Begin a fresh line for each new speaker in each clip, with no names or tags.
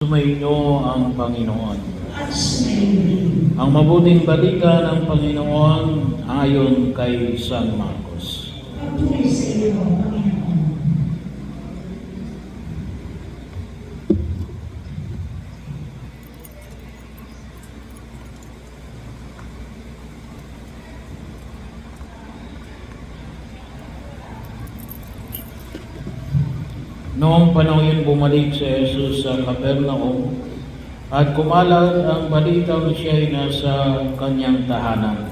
Sumainyo ang Panginoon.
At sumainyo.
Ang mabuting balita ng Panginoon ayon kay San Marcos.
Pagpuri sa iyo, Panginoon.
Noong panahon yun bumalik si Jesus sa Capernaum at kumalat ang balita na siya'y nasa kanyang tahanan.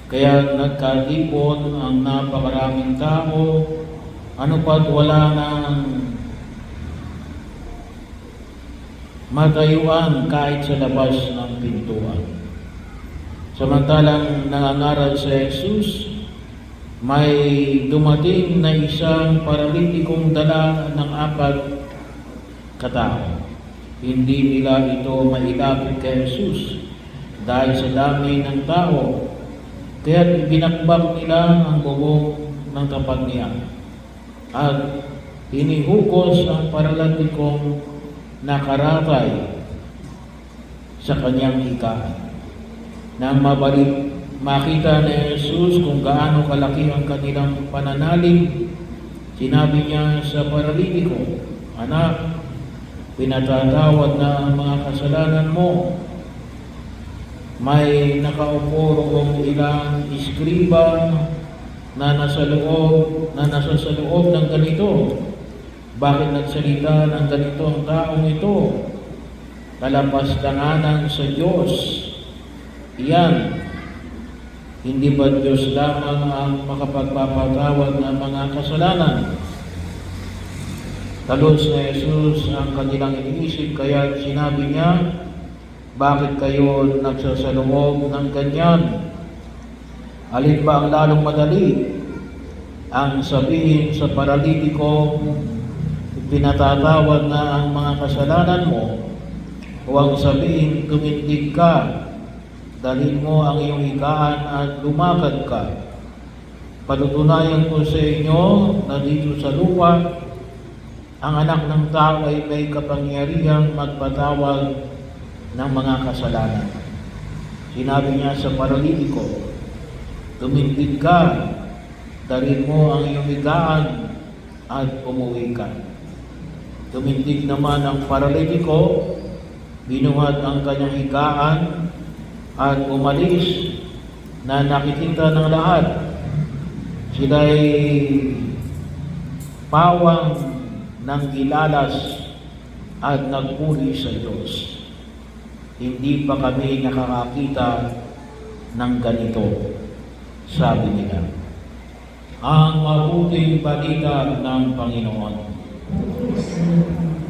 Kaya nagkatipon ang napakaraming tao, ano pa't wala nang matayuan kahit sa labas ng pintuan. Samantalang nangangaral si Jesus, may dumating na isang paralitikong dala ng 4 katao. Hindi nila ito mailapit kay Jesus dahil sa dami ng tao, kaya ibinakbak nila ang bubong ng tapat niya at hinihukos ang paralitikong nakaratay sa kanyang higaan. Nang makita ni Jesus kung gaano kalaki ang kanilang pananalig, sinabi niya sa paralitiko, "Anak, pinatatawad na ang mga kasalanan mo." May nakaupo roong ilang iskriba na nasa sa loob ng ganito. Bakit nagsalita ng ganito ang taong ito? Kalapastanganan sa Diyos. Iyan, hindi ba Diyos lamang ang makapagpapatawad ng mga kasalanan? Talos na Jesus ang kanilang iniisip, kaya sinabi niya, "Bakit kayo nagsasaloob ng ganyan? Alin ba ang lalong madali? Ang sabihin sa paralitiko, pinatatawad na ang mga kasalanan mo, o ang sabihin, tumindig ka, dalhin mo ang iyong higaan at lumakad ka? Patutunayan ko sa inyo na dito sa lupa, ang anak ng tao ay may kapangyarihang magpatawad ng mga kasalanan." Sinabi niya sa paralitiko, "Tumindig ka, dalhin mo ang iyong higaan at umuwi ka." Tumindig naman ang paralitiko, binuhat ang kanyang higaan at umalis, na nakikita ng lahat. Sila'y pawang ng gilalas at nagpuri sa Diyos. "Hindi pa kami nakakakita ng ganito," sabi nila. Ang mabuting balita ng Panginoon.
Pagpuri sa iyo, Panginoon.